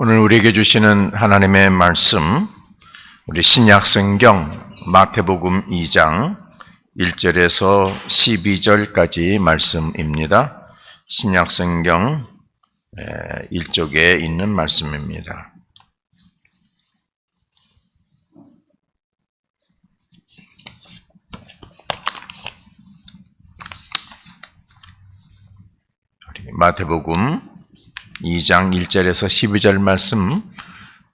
오늘 우리에게 주시는 하나님의 말씀, 우리 신약성경 마태복음 2장 1절에서 12절까지 말씀입니다. 신약성경 1쪽에 있는 말씀입니다. 마태복음 2장 1절에서 12절 말씀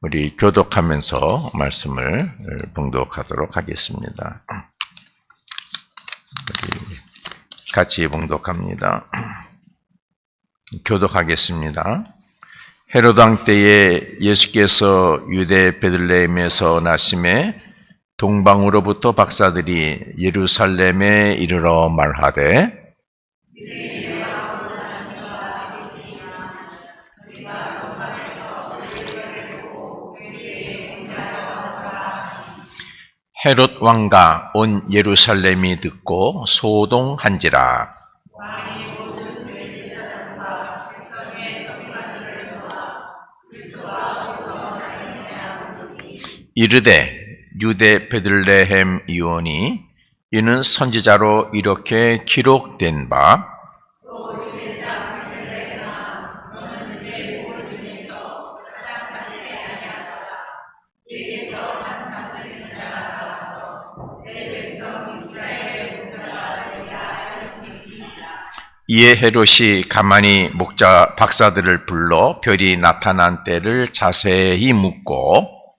우리 교독하면서 말씀을 봉독하도록 하겠습니다. 우리 같이 봉독합니다. 교독하겠습니다. 헤롯 왕 때에 예수께서 유대 베들레헴에서 나심에 동방으로부터 박사들이 예루살렘에 이르러 말하되 헤롯 왕과 온 예루살렘이 듣고 소동한지라. 이르되 유대 베들레헴 이오니 이는 선지자로 이렇게 기록된 바 이에 헤롯이 가만히 목자 박사들을 불러 별이 나타난 때를 자세히 묻고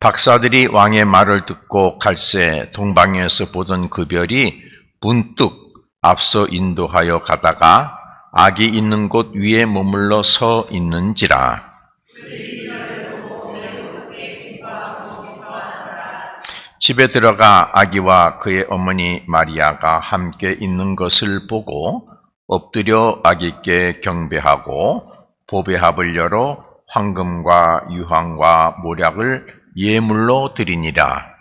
박사들이 왕의 말을 듣고 갈새 동방에서 보던 그 별이 문득 앞서 인도하여 가다가 아기 있는 곳 위에 머물러 서 있는지라. 집에 들어가 아기와 그의 어머니 마리아가 함께 있는 것을 보고 엎드려 아기께 경배하고 보배합을 열어 황금과 유황과 모략을 예물로 드리니라.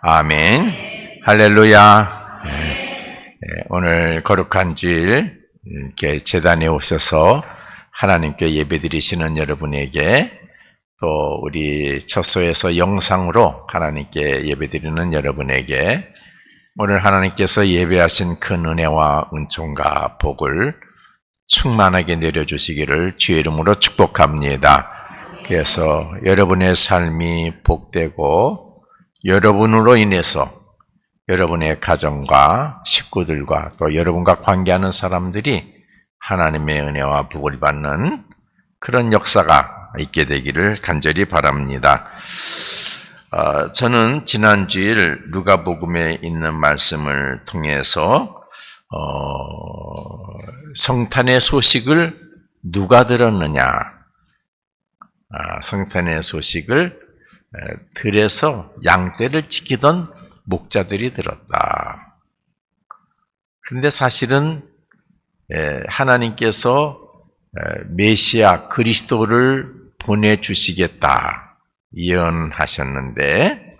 아멘. 할렐루야. 오늘 거룩한 주일 이렇게 제단에 오셔서 하나님께 예배드리시는 여러분에게 또 우리 처소에서 영상으로 하나님께 예배드리는 여러분에게 오늘 하나님께서 예배하신 큰 은혜와 은총과 복을 충만하게 내려주시기를 주의 이름으로 축복합니다. 그래서 여러분의 삶이 복되고 여러분으로 인해서 여러분의 가정과 식구들과 또 여러분과 관계하는 사람들이 하나님의 은혜와 복을 받는 그런 역사가 있게 되기를 간절히 바랍니다. 저는 지난 주일 누가복음에 있는 말씀을 통해서 성탄의 소식을 누가 들었느냐? 성탄의 소식을 들에서 양떼를 지키던 목자들이 들었다. 그런데 사실은 하나님께서 메시아 그리스도를 보내주시겠다 예언하셨는데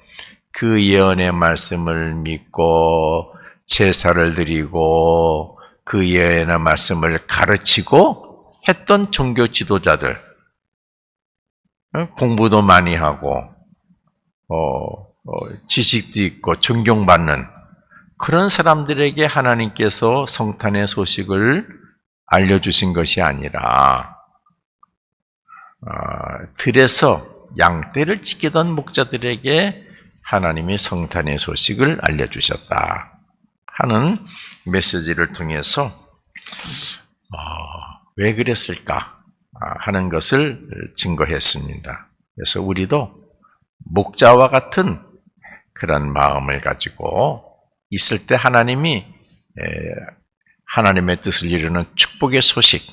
그 예언의 말씀을 믿고 제사를 드리고 그 예언의 말씀을 가르치고 했던 종교 지도자들, 공부도 많이 하고 지식도 있고 존경받는 그런 사람들에게 하나님께서 성탄의 소식을 알려주신 것이 아니라 들에서 양떼를 지키던 목자들에게 하나님이 성탄의 소식을 알려주셨다 하는 메시지를 통해서 왜 그랬을까 하는 것을 증거했습니다. 그래서 우리도 목자와 같은 그런 마음을 가지고 있을 때 하나님이 하나님의 뜻을 이루는 축복의 소식,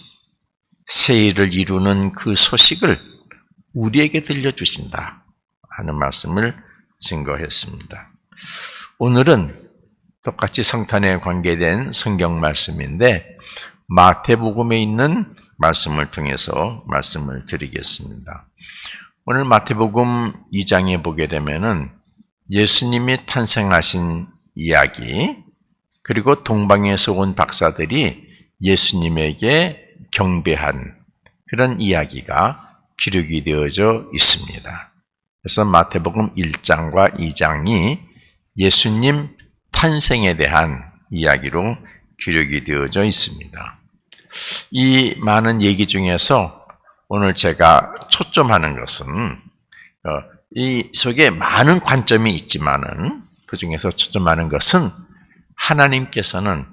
새 일을 이루는 그 소식을 우리에게 들려주신다 하는 말씀을 증거했습니다. 오늘은 똑같이 성탄에 관계된 성경 말씀인데 마태복음에 있는 말씀을 통해서 말씀을 드리겠습니다. 오늘 마태복음 2장에 보게 되면은 예수님이 탄생하신 이야기, 그리고 동방에서 온 박사들이 예수님에게 경배한 그런 이야기가 기록이 되어져 있습니다. 그래서 마태복음 1장과 2장이 예수님 탄생에 대한 이야기로 기록이 되어져 있습니다. 이 많은 얘기 중에서 오늘 제가 초점하는 것은 이 속에 많은 관점이 있지만은 그 중에서 초점하는 것은 하나님께서는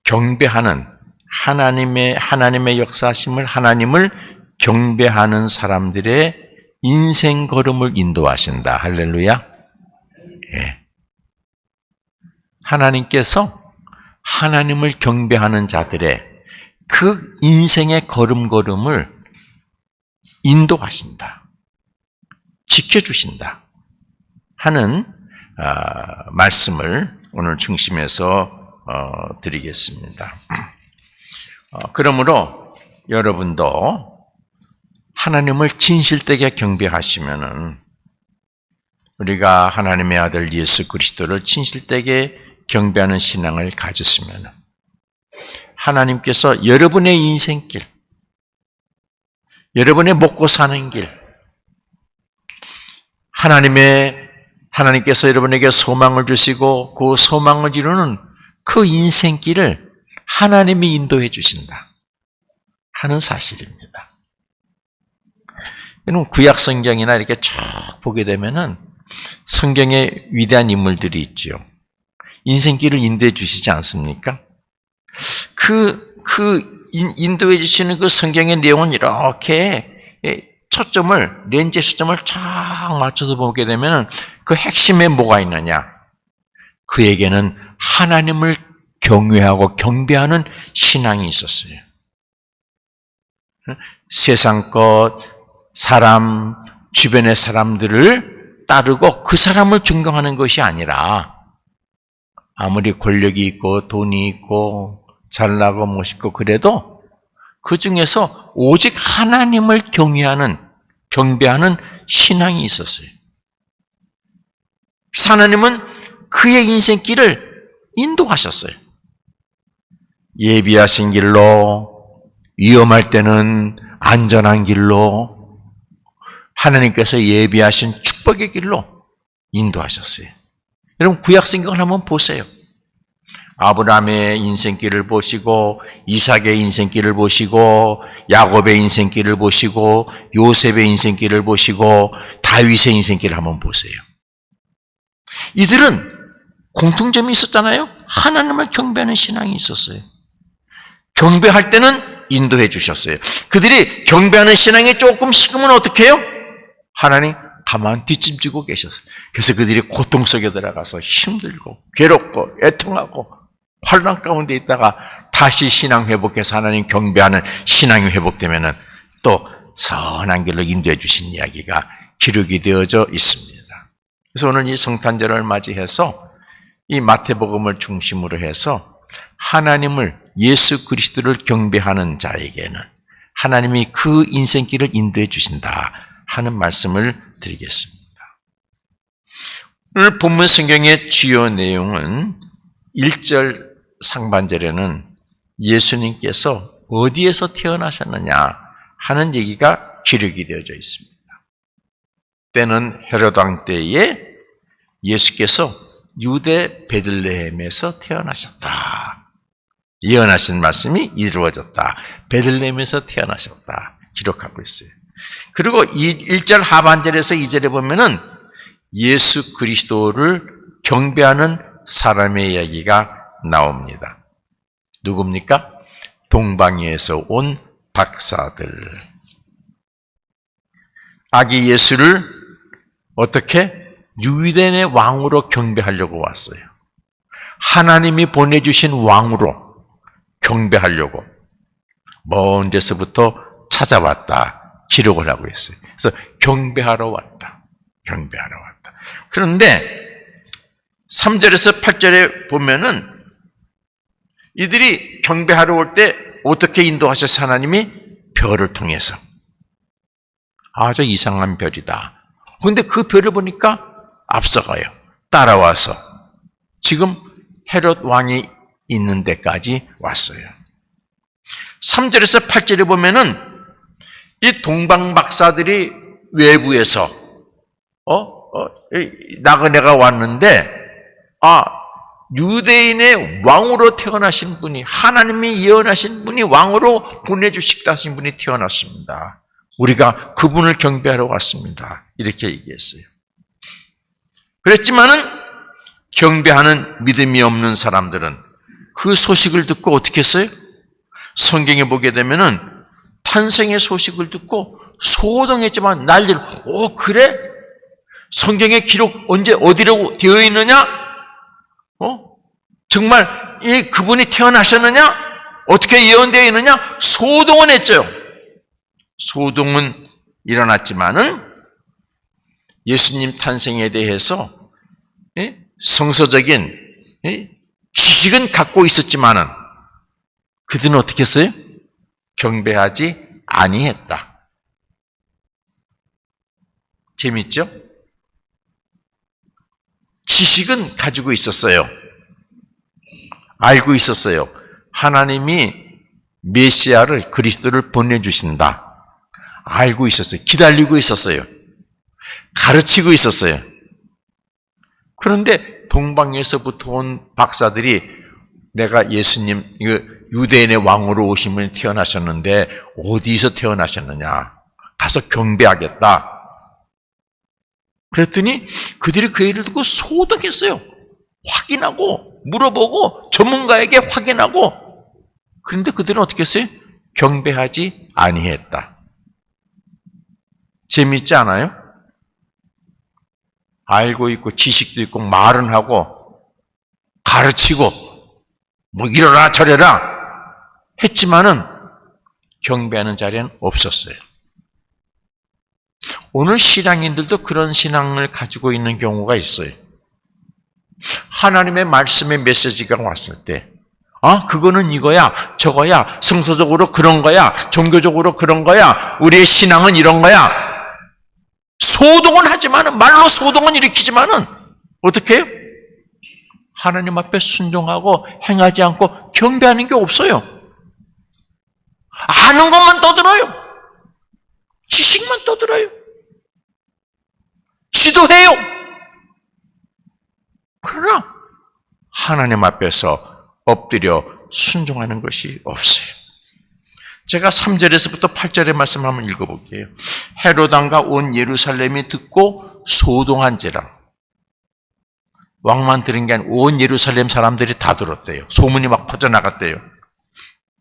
경배하는 하나님의 역사심을 하나님을 경배하는 사람들의 인생 걸음을 인도하신다. 할렐루야. 예. 하나님께서 하나님을 경배하는 자들의 그 인생의 걸음걸음을 인도하신다. 지켜주신다. 하는 말씀을 오늘 중심에서 드리겠습니다. 그러므로 여러분도 하나님을 진실되게 경배하시면은 우리가 하나님의 아들 예수 그리스도를 진실되게 경배하는 신앙을 가졌으면 하나님께서 여러분의 인생길, 여러분의 먹고 사는 길, 하나님께서 여러분에게 소망을 주시고 그 소망을 이루는 그 인생길을 하나님이 인도해 주신다 하는 사실입니다. 여러분 구약 성경이나 이렇게 쭉 보게 되면은 성경에 위대한 인물들이 있죠. 인생길을 인도해 주시지 않습니까? 인도해 주시는 그 성경의 내용은 이렇게 렌즈의 초점을 쫙 맞춰서 보게 되면 그 핵심에 뭐가 있느냐? 그에게는 하나님을 경외하고 경배하는 신앙이 있었어요. 세상 것, 사람, 주변의 사람들을 따르고 그 사람을 존경하는 것이 아니라 아무리 권력이 있고 돈이 있고 잘나고 멋있고 그래도 그 중에서 오직 하나님을 경배하는 신앙이 있었어요. 하나님은 그의 인생길을 인도하셨어요. 예비하신 길로, 위험할 때는 안전한 길로, 하나님께서 예비하신 축복의 길로 인도하셨어요. 여러분 구약 성경을 한번 보세요. 아브라함의 인생길을 보시고 이삭의 인생길을 보시고 야곱의 인생길을 보시고 요셉의 인생길을 보시고 다윗의 인생길을 한번 보세요. 이들은 공통점이 있었잖아요. 하나님을 경배하는 신앙이 있었어요. 경배할 때는 인도해 주셨어요. 그들이 경배하는 신앙이 조금 식으면 어떻게 해요? 하나님 가만 뒷짐지고 계셨어요. 그래서 그들이 고통 속에 들어가서 힘들고 괴롭고 애통하고 환난 가운데 있다가 다시 신앙 회복해서 하나님 경배하는 신앙이 회복되면은 또 선한 길로 인도해 주신 이야기가 기록이 되어져 있습니다. 그래서 오늘 이 성탄절을 맞이해서 이 마태복음을 중심으로 해서 하나님을 예수 그리스도를 경배하는 자에게는 하나님이 그 인생길을 인도해 주신다 하는 말씀을 드리겠습니다. 오늘 본문 성경의 주요 내용은 1절 상반절에는 예수님께서 어디에서 태어나셨느냐 하는 얘기가 기록이 되어져 있습니다. 때는 헤롯 왕 때에 예수께서 유대 베들레헴에서 태어나셨다. 예언하신 말씀이 이루어졌다. 베들레헴에서 태어나셨다. 기록하고 있어요. 그리고 1절 하반절에서 2절에 보면은 예수 그리스도를 경배하는 사람의 이야기가 나옵니다. 누굽니까? 동방에서 온 박사들. 아기 예수를 어떻게? 유대인의 왕으로 경배하려고 왔어요. 하나님이 보내주신 왕으로 경배하려고 먼 데서부터 찾아왔다. 기록을 하고 있어요. 그래서 경배하러 왔다. 경배하러 왔다. 그런데 3절에서 8절에 보면은 이들이 경배하러 올 때 어떻게 인도하셨어요? 하나님이 별을 통해서. 아주 이상한 별이다. 그런데 그 별을 보니까 앞서가요. 따라와서 지금 헤롯 왕이 있는 데까지 왔어요. 3절에서 8절에 보면은 이 동방 박사들이 외부에서 나그네가 왔는데 유대인의 왕으로 태어나신 분이, 하나님이 예언하신 분이 왕으로 보내주시겠다 하신 분이 태어났습니다. 우리가 그분을 경배하러 왔습니다. 이렇게 얘기했어요. 그랬지만은 경배하는 믿음이 없는 사람들은 그 소식을 듣고 어떻게 했어요? 성경에 보게 되면은 탄생의 소식을 듣고 소동했지만 난리를, 그래? 성경의 기록 언제 어디로 되어 있느냐? 정말 그분이 태어나셨느냐? 어떻게 예언되어 있느냐? 소동은 했죠. 소동은 일어났지만은 예수님 탄생에 대해서 성서적인 지식은 갖고 있었지만은 그들은 어떻게 했어요? 경배하지 아니했다. 재밌죠? 지식은 가지고 있었어요. 알고 있었어요. 하나님이 메시아를, 그리스도를 보내주신다. 알고 있었어요. 기다리고 있었어요. 가르치고 있었어요. 그런데 동방에서부터 온 박사들이 내가 예수님, 유대인의 왕으로 오심을 태어나셨는데 어디서 태어나셨느냐? 가서 경배하겠다. 그랬더니 그들이 그 일을 듣고 소동했어요. 확인하고 물어보고 전문가에게 확인하고. 그런데 그들은 어떻게 했어요? 경배하지 아니했다. 재밌지 않아요? 알고 있고 지식도 있고 말은 하고 가르치고 이러라 저래라 했지만은 경배하는 자리는 없었어요. 오늘 신앙인들도 그런 신앙을 가지고 있는 경우가 있어요. 하나님의 말씀의 메시지가 왔을 때 그거는 이거야 저거야, 성서적으로 그런 거야, 종교적으로 그런 거야, 우리의 신앙은 이런 거야. 소동은 하지만은, 말로 소동은 일으키지만은 어떻게 해요? 하나님 앞에 순종하고 행하지 않고 경배하는 게 없어요. 아는 것만 떠들어요. 지식만 떠들어요. 기도해요. 그러나 하나님 앞에서 엎드려 순종하는 것이 없어요. 제가 3절에서부터 8절의 말씀 한번 읽어볼게요. 헤롯 왕과 온 예루살렘이 듣고 소동한지라. 왕만 들은 게 아니라 온 예루살렘 사람들이 다 들었대요. 소문이 막 퍼져나갔대요.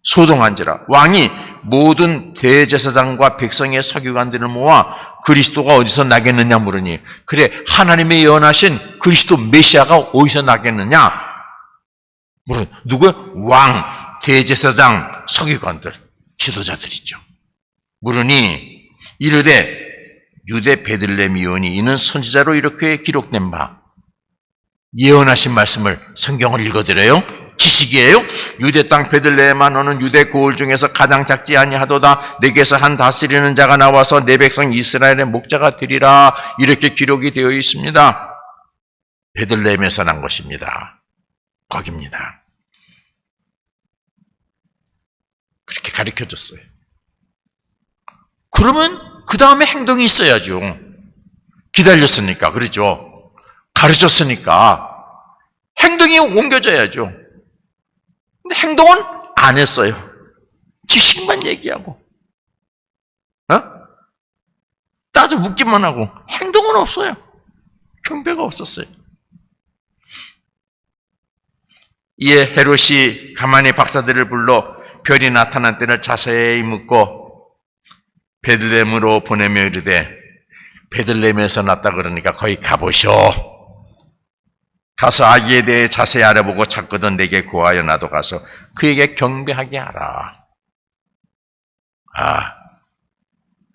소동한지라. 왕이 모든 대제사장과 백성의 서기관들을 모아 그리스도가 어디서 나겠느냐 물으니, 그래 하나님의 예언하신 그리스도 메시아가 어디서 나겠느냐 물은 누구요? 왕, 대제사장, 서기관들, 지도자들이죠. 물으니 이르되 유대 베들레헴이오니 이는 선지자로 이렇게 기록된 바. 예언하신 말씀을 성경을 읽어드려요. 지식이에요. 유대 땅 베들레헴아 너는 유대 고을 중에서 가장 작지 아니하도다. 내게서 한 다스리는 자가 나와서 내 백성 이스라엘의 목자가 되리라. 이렇게 기록이 되어 있습니다. 베들레헴에서 난 것입니다. 거기입니다. 그렇게 가르쳐줬어요. 그러면 그 다음에 행동이 있어야죠. 기다렸으니까, 그렇죠? 가르쳤으니까 행동이 옮겨져야죠. 근데 행동은 안 했어요. 지식만 얘기하고, 따져 묻기만 하고 행동은 없어요. 경배가 없었어요. 이에 헤롯이 가만히 박사들을 불러 별이 나타난 때를 자세히 묻고 베들레헴으로 보내며 이르되, 베들레헴에서 났다 그러니까 거기 가보쇼. 가서 아기에 대해 자세히 알아보고 찾거든 내게 구하여 나도 가서 그에게 경배하게 하라.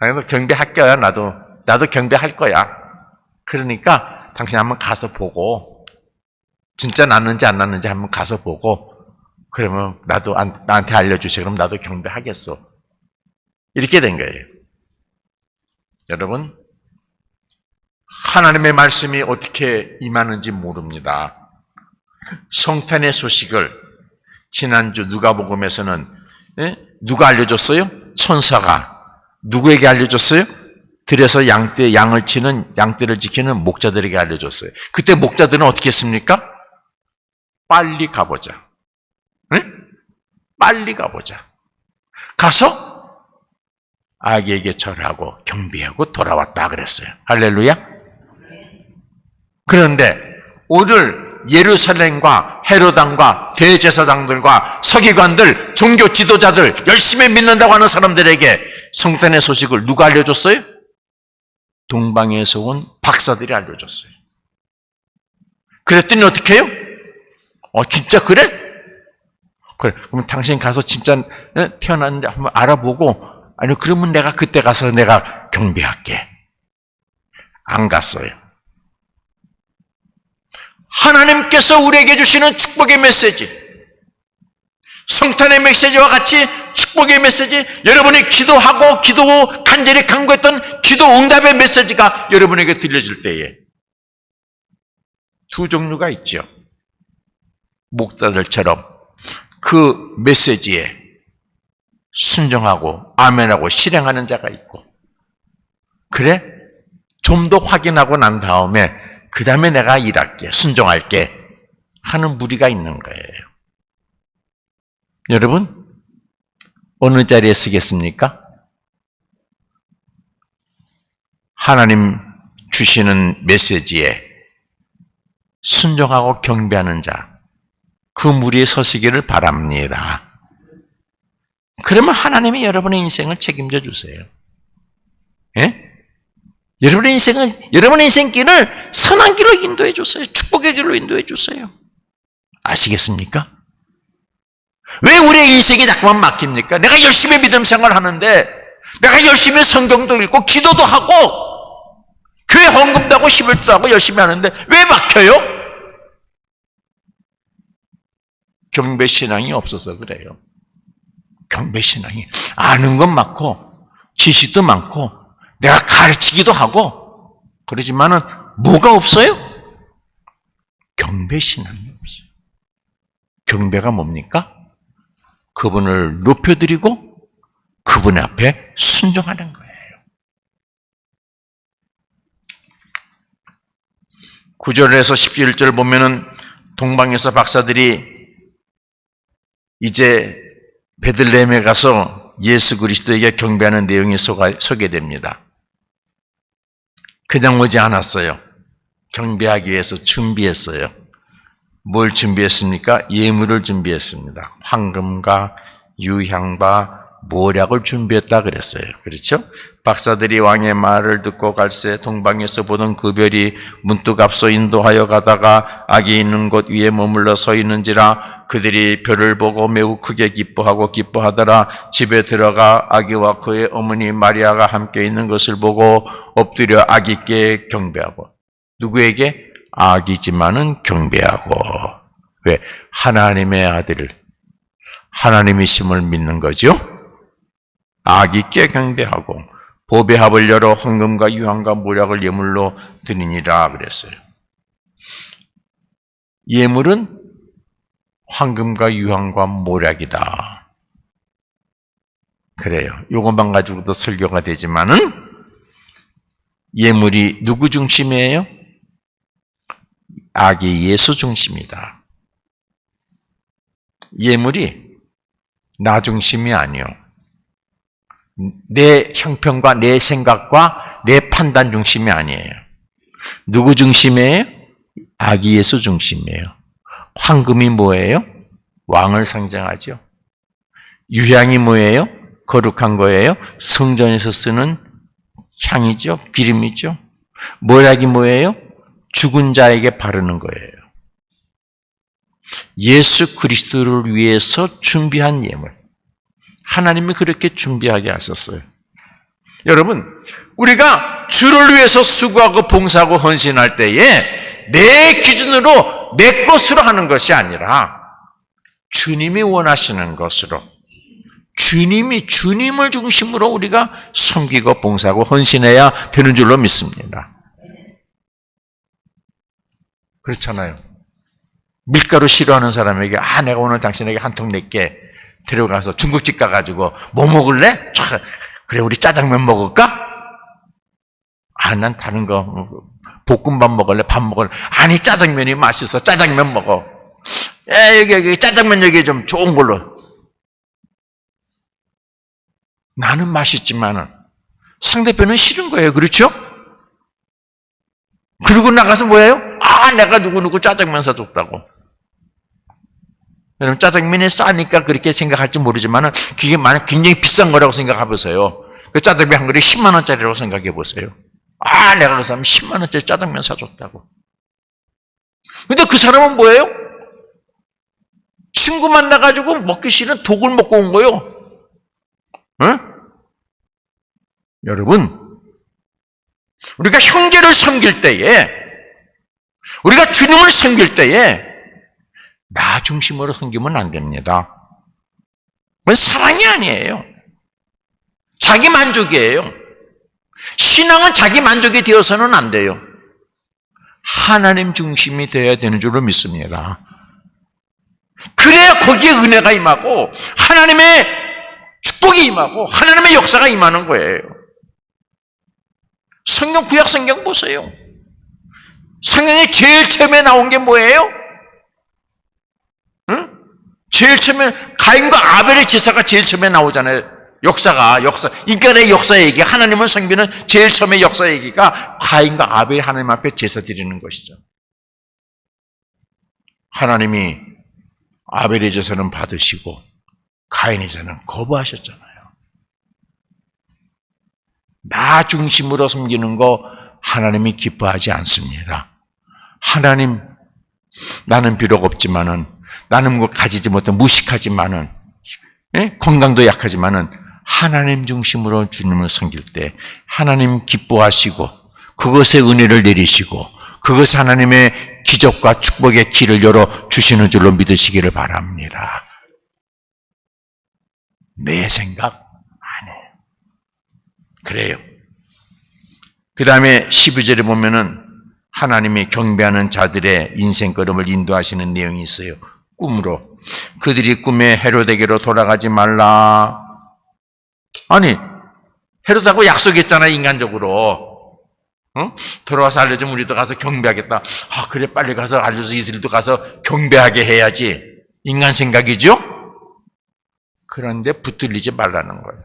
나도 경배할 거야. 나도 경배할 거야. 그러니까 당신 한번 가서 보고, 진짜 났는지 안 났는지 한번 가서 보고 그러면 나도 나한테 알려주세요. 그럼 나도 경배하겠어. 이렇게 된 거예요. 여러분, 하나님의 말씀이 어떻게 임하는지 모릅니다. 성탄의 소식을 지난주 누가복음에서는 누가 알려줬어요? 천사가. 누구에게 알려줬어요? 들에서 양을 치는, 양떼를 지키는 목자들에게 알려줬어요. 그때 목자들은 어떻게 했습니까? 빨리 가보자. 네? 빨리 가보자. 가서 아기에게 절하고 경배하고 돌아왔다 그랬어요. 할렐루야. 그런데 오늘 예루살렘과 헤로당과 대제사장들과 서기관들, 종교 지도자들, 열심히 믿는다고 하는 사람들에게 성탄의 소식을 누가 알려줬어요? 동방에서 온 박사들이 알려줬어요. 그랬더니 어떻게 해요? 진짜 그래? 그래. 그럼 당신 가서 진짜 태어났는데 한번 알아보고, 아니, 그러면 내가 그때 가서 내가 경배할게. 안 갔어요. 하나님께서 우리에게 주시는 축복의 메시지, 성탄의 메시지와 같이 축복의 메시지, 여러분이 기도하고 간절히 간구했던 기도 응답의 메시지가 여러분에게 들려질 때에 두 종류가 있죠. 목자들처럼 그 메시지에 순종하고 아멘하고 실행하는 자가 있고, 그래? 좀 더 확인하고 난 다음에 그 다음에 내가 일할게, 순종할게 하는 무리가 있는 거예요. 여러분, 어느 자리에 서겠습니까? 하나님 주시는 메시지에 순종하고 경배하는 자, 그 무리에 서시기를 바랍니다. 그러면 하나님이 여러분의 인생을 책임져 주세요. 예? 여러분의 인생길을 선한 길로 인도해 주세요. 축복의 길로 인도해 주세요. 아시겠습니까? 왜 우리의 인생이 자꾸만 막힙니까? 내가 열심히 믿음 생활을 하는데, 내가 열심히 성경도 읽고 기도도 하고 교회 헌금도 하고 11조도 하고 열심히 하는데 왜 막혀요? 경배신앙이 없어서 그래요. 경배신앙이 아는 건 많고 지식도 많고 내가 가르치기도 하고 그러지만은 뭐가 없어요? 경배신앙이 없어요. 경배가 뭡니까? 그분을 높여드리고 그분 앞에 순종하는 거예요. 9절에서 11절 보면은 동방에서 박사들이 이제 베들레헴에 가서 예수 그리스도에게 경배하는 내용이 소개됩니다. 그냥 오지 않았어요. 경배하기 위해서 준비했어요. 뭘 준비했습니까? 예물을 준비했습니다. 황금과 유향과 모략을 준비했다 그랬어요. 그렇죠? 박사들이 왕의 말을 듣고 갈새 동방에서 보던 그 별이 문득 앞서 인도하여 가다가 악이 있는 곳 위에 머물러 서 있는지라 그들이 별을 보고 매우 크게 기뻐하더라. 집에 들어가 아기와 그의 어머니 마리아가 함께 있는 것을 보고 엎드려 아기께 경배하고, 누구에게? 아기지만은 경배하고. 왜? 하나님의 아들, 하나님이심을 믿는 거죠. 아기께 경배하고 보배합을 열어 황금과 유향과 모략을 예물로 드리니라 그랬어요. 예물은 황금과 유향과 모략이다. 그래요. 이것만 가지고도 설교가 되지만은 예물이 누구 중심이에요? 아기 예수 중심이다. 예물이 나 중심이 아니요. 내 형편과 내 생각과 내 판단 중심이 아니에요. 누구 중심이에요? 아기 예수 중심이에요. 황금이 뭐예요? 왕을 상징하죠. 유향이 뭐예요? 거룩한 거예요. 성전에서 쓰는 향이죠. 기름이죠. 모략이 뭐예요? 죽은 자에게 바르는 거예요. 예수 그리스도를 위해서 준비한 예물. 하나님이 그렇게 준비하게 하셨어요. 여러분, 우리가 주를 위해서 수고하고 봉사하고 헌신할 때에 내 기준으로 내 것으로 하는 것이 아니라 주님이 원하시는 것으로 주님을 중심으로 우리가 섬기고 봉사하고 헌신해야 되는 줄로 믿습니다. 그렇잖아요. 밀가루 싫어하는 사람에게 내가 오늘 당신에게 한 통 낼게. 데려가서 중국집 가가지고 뭐 먹을래? 그래 우리 짜장면 먹을까? 난 다른 거 볶음밥 먹을래? 밥 먹을래? 아니 짜장면이 맛있어. 짜장면 먹어. 여기 짜장면 여기 좀 좋은 걸로. 나는 맛있지만은 상대편은 싫은 거예요. 그렇죠? 그러고 나가서 뭐예요? 내가 누구 짜장면 사줬다고. 여러분 짜장면이 싸니까 그렇게 생각할지 모르지만은 그게 만약 굉장히 비싼 거라고 생각해 보세요. 그 짜장면 한 그릇 10만 원짜리라고 생각해 보세요. 내가 그 사람 10만 원짜리 짜장면 사줬다고. 근데 그 사람은 뭐예요? 친구 만나가지고 먹기 싫은 독을 먹고 온 거예요. 응? 여러분, 우리가 형제를 섬길 때에, 우리가 주님을 섬길 때에 나 중심으로 섬기면 안 됩니다. 그건 사랑이 아니에요. 자기 만족이에요. 신앙은 자기 만족이 되어서는 안 돼요. 하나님 중심이 되어야 되는 줄로 믿습니다. 그래야 거기에 은혜가 임하고 하나님의 축복이 임하고 하나님의 역사가 임하는 거예요. 성경, 구약 성경 보세요. 성경에 제일 처음에 나온 게 뭐예요? 응? 제일 처음에 가인과 아벨의 제사가 제일 처음에 나오잖아요. 역사, 인간의 역사 얘기, 하나님을 섬기는 제일 처음에 역사 얘기가 가인과 아벨이 하나님 앞에 제사 드리는 것이죠. 하나님이 아벨의 제사는 받으시고 가인의 제사는 거부하셨잖아요. 나 중심으로 섬기는 거 하나님이 기뻐하지 않습니다. 하나님, 나는 비록 없지만은, 나는 뭐 가지지 못한 무식하지만은, 건강도 약하지만은, 하나님 중심으로 주님을 섬길 때, 하나님 기뻐하시고, 그것에 은혜를 내리시고, 그것에 하나님의 기적과 축복의 길을 열어 주시는 줄로 믿으시기를 바랍니다. 내 생각 안 해요. 그래요. 그 다음에 12절에 보면은 하나님이 경배하는 자들의 인생걸음을 인도하시는 내용이 있어요. 꿈으로. 그들이 꿈에 헤로데게로 돌아가지 말라. 아니, 헤로드하고 약속했잖아, 인간적으로. 돌아와서 알려주면 우리도 가서 경배하겠다. 그래, 빨리 가서 알려줘서 이들도 가서 경배하게 해야지. 인간 생각이죠? 그런데 붙들리지 말라는 거예요.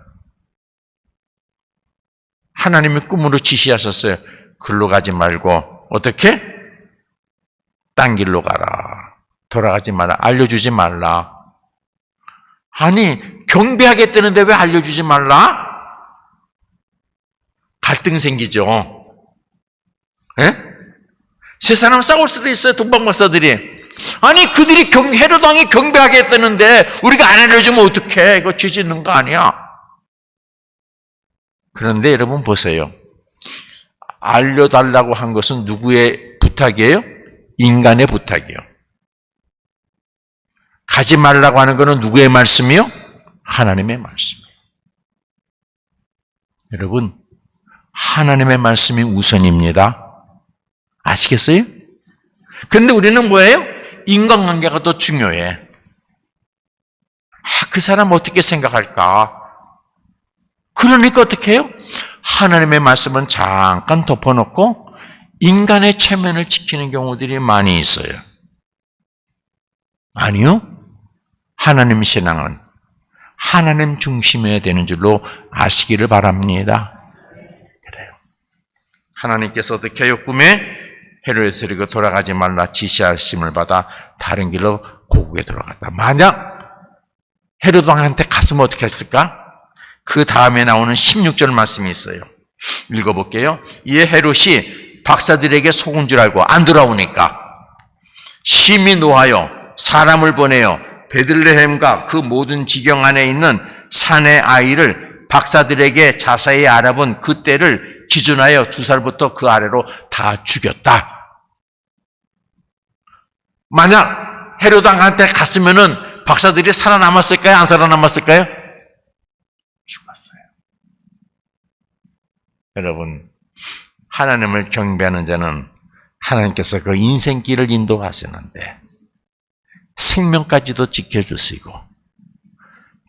하나님이 꿈으로 지시하셨어요. 글로 가지 말고 어떻게? 딴 길로 가라. 돌아가지 마라. 알려주지 말라. 아니, 경배하겠다는데 왜 알려주지 말라? 갈등 생기죠. 예? 세 사람 싸울 수도 있어요. 동방박사들이. 아니, 그들이 헤롯 왕이 경배하겠다는데 우리가 안 알려주면 어떡해? 이거 죄 짓는 거 아니야? 그런데 여러분 보세요. 알려달라고 한 것은 누구의 부탁이에요? 인간의 부탁이에요. 가지 말라고 하는 것은 누구의 말씀이요? 하나님의 말씀이에요. 여러분, 하나님의 말씀이 우선입니다. 아시겠어요? 그런데 우리는 뭐예요? 인간관계가 더 중요해. 그 사람 어떻게 생각할까? 그러니까 어떻게 해요? 하나님의 말씀은 잠깐 덮어놓고 인간의 체면을 지키는 경우들이 많이 있어요. 아니요. 하나님 신앙은 하나님 중심이어야 되는 줄로 아시기를 바랍니다. 그래요. 하나님께서 어떻게 해요? 꿈에 헤로데스에게 돌아가지 말라 지시하심을 받아 다른 길로 고국에 들어갔다. 만약 헤로드 왕한테 갔으면 어떻게 했을까? 그 다음에 나오는 16절 말씀이 있어요. 읽어볼게요. 이에 헤롯이 박사들에게 속은 줄 알고 안 돌아오니까 심히 노하여 사람을 보내어 베들레헴과 그 모든 지경 안에 있는 산의 아이를 박사들에게 자세히 알아본 그때를 기준하여 2살부터 그 아래로 다 죽였다. 만약 헤롯 왕한테 갔으면은 박사들이 살아남았을까요? 안 살아남았을까요? 죽었어요. 여러분, 하나님을 경배하는 자는 하나님께서 그 인생길을 인도하시는데 생명까지도 지켜주시고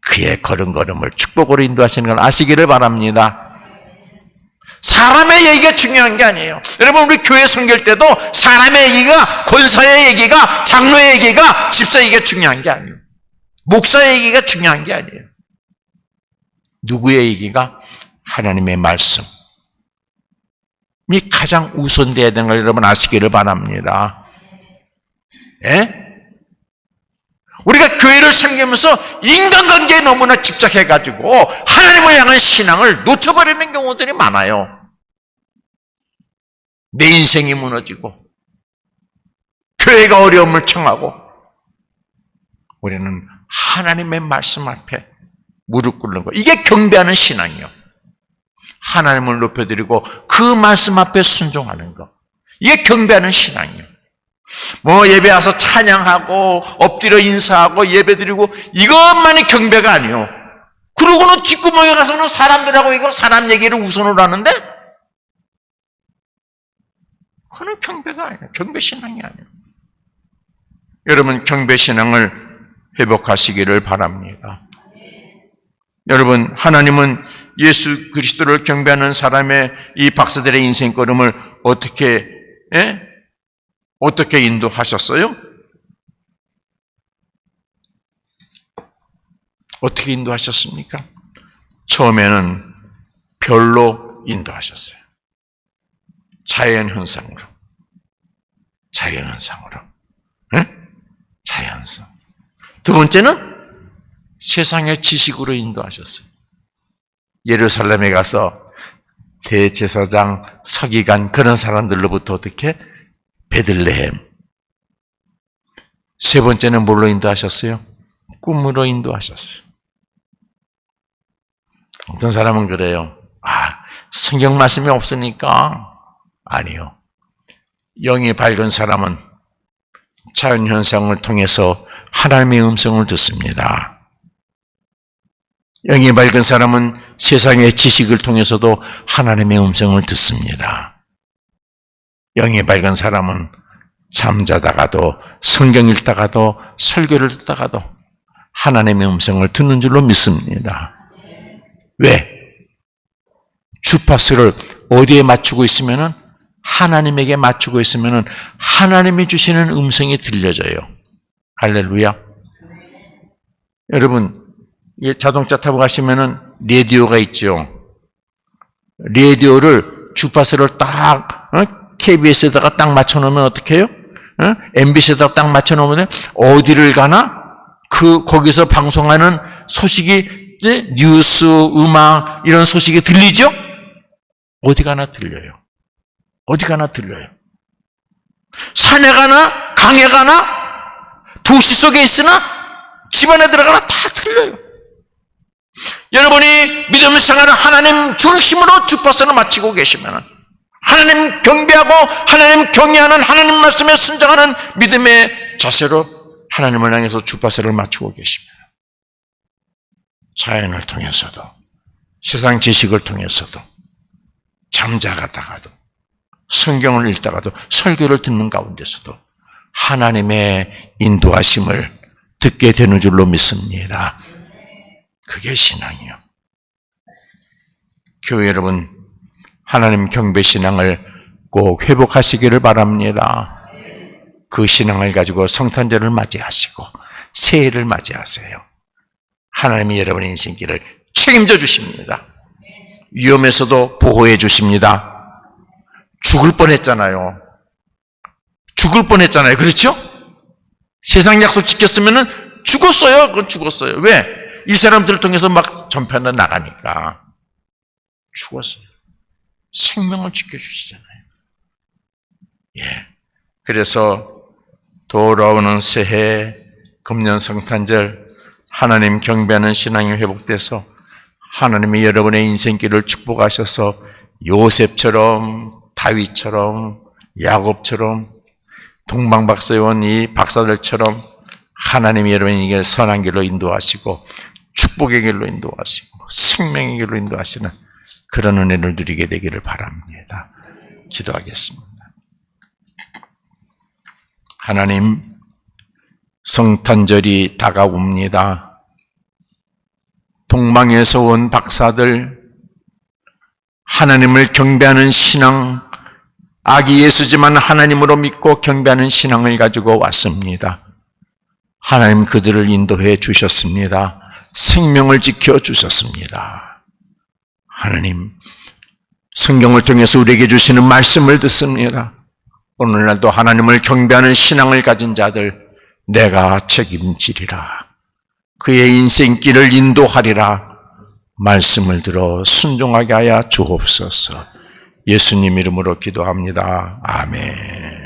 그의 걸음걸음을 축복으로 인도하시는 걸 아시기를 바랍니다. 사람의 얘기가 중요한 게 아니에요. 여러분, 우리 교회 섬길 때도 사람의 얘기가, 권사의 얘기가, 장로의 얘기가, 집사 얘기가 중요한 게 아니에요. 목사의 얘기가 중요한 게 아니에요. 누구의 얘기가? 하나님의 말씀이 가장 우선돼야 되는 걸 여러분 아시기를 바랍니다. 예? 우리가 교회를 섬기면서 인간관계에 너무나 집착해가지고 하나님을 향한 신앙을 놓쳐버리는 경우들이 많아요. 내 인생이 무너지고 교회가 어려움을 청하고 우리는 하나님의 말씀 앞에 무릎 꿇는 거, 이게 경배하는 신앙이요. 하나님을 높여드리고 그 말씀 앞에 순종하는 거, 이게 경배하는 신앙이요. 뭐 예배 와서 찬양하고 엎드려 인사하고 예배드리고 이것만이 경배가 아니요. 그러고는 뒷구멍에 가서는 사람들하고 이거 사람 얘기를 우선으로 하는데 그건 경배가 아니에요. 경배신앙이 아니에요. 여러분, 경배신앙을 회복하시기를 바랍니다. 여러분, 하나님은 예수 그리스도를 경배하는 사람의 이 박사들의 인생 걸음을 어떻게 인도하셨어요? 어떻게 인도하셨습니까? 처음에는 별로 인도하셨어요. 자연현상으로. 자연성. 두 번째는 세상의 지식으로 인도하셨어요. 예루살렘에 가서 대제사장, 서기관 그런 사람들로부터 어떻게? 베들레헴. 세 번째는 뭘로 인도하셨어요? 꿈으로 인도하셨어요. 어떤 사람은 그래요. 성경 말씀이 없으니까. 아니요. 영이 밝은 사람은 자연현상을 통해서 하나님의 음성을 듣습니다. 영이 밝은 사람은 세상의 지식을 통해서도 하나님의 음성을 듣습니다. 영이 밝은 사람은 잠자다가도 성경 읽다가도 설교를 듣다가도 하나님의 음성을 듣는 줄로 믿습니다. 왜? 주파수를 어디에 맞추고 있으면은 하나님에게 맞추고 있으면은 하나님이 주시는 음성이 들려져요. 할렐루야. 여러분, 자동차 타고 가시면은 라디오가 있죠. 라디오를 주파수를 딱 KBS에다가 딱 맞춰놓으면 어떻게 해요? MBC에다가 딱 맞춰놓으면 어디를 가나 거기서 방송하는 소식이 뉴스, 음악 이런 소식이 들리죠? 어디 가나 들려요. 산에 가나 강에 가나 도시 속에 있으나 집안에 들어가나 다 들려요. 여러분이 믿음 생활을 하나님 중심으로 주파수를 맞추고 계시면 하나님 경배하고 하나님 경외하는 하나님 말씀에 순종하는 믿음의 자세로 하나님을 향해서 주파수를 맞추고 계시면 자연을 통해서도 세상 지식을 통해서도 잠자가다가도 성경을 읽다가도 설교를 듣는 가운데서도 하나님의 인도하심을 듣게 되는 줄로 믿습니다. 그게 신앙이요. 교회 여러분, 하나님 경배 신앙을 꼭 회복하시기를 바랍니다. 그 신앙을 가지고 성탄절을 맞이하시고 새해를 맞이하세요. 하나님이 여러분의 인생길을 책임져 주십니다. 위험에서도 보호해 주십니다. 죽을 뻔했잖아요. 그렇죠? 세상 약속 지켰으면은 죽었어요. 그건 죽었어요. 왜? 이 사람들을 통해서 막 전파는 나가니까 죽었어요. 생명을 지켜주시잖아요. 그래서 돌아오는 새해 금년 성탄절 하나님 경배하는 신앙이 회복돼서 하나님이 여러분의 인생길을 축복하셔서 요셉처럼 다윗처럼 야곱처럼 동방박사원 이 박사들처럼 하나님이 여러분에게 선한 길로 인도하시고 축복의 길로 인도하시고 생명의 길로 인도하시는 그런 은혜를 누리게 되기를 바랍니다. 기도하겠습니다. 하나님, 성탄절이 다가옵니다. 동방에서 온 박사들, 하나님을 경배하는 신앙, 아기 예수지만 하나님으로 믿고 경배하는 신앙을 가지고 왔습니다. 하나님 그들을 인도해 주셨습니다. 생명을 지켜 주셨습니다. 하나님, 성경을 통해서 우리에게 주시는 말씀을 듣습니다. 오늘날도 하나님을 경배하는 신앙을 가진 자들, 내가 책임지리라. 그의 인생길을 인도하리라. 말씀을 들어 순종하게 하여 주옵소서. 예수님 이름으로 기도합니다. 아멘.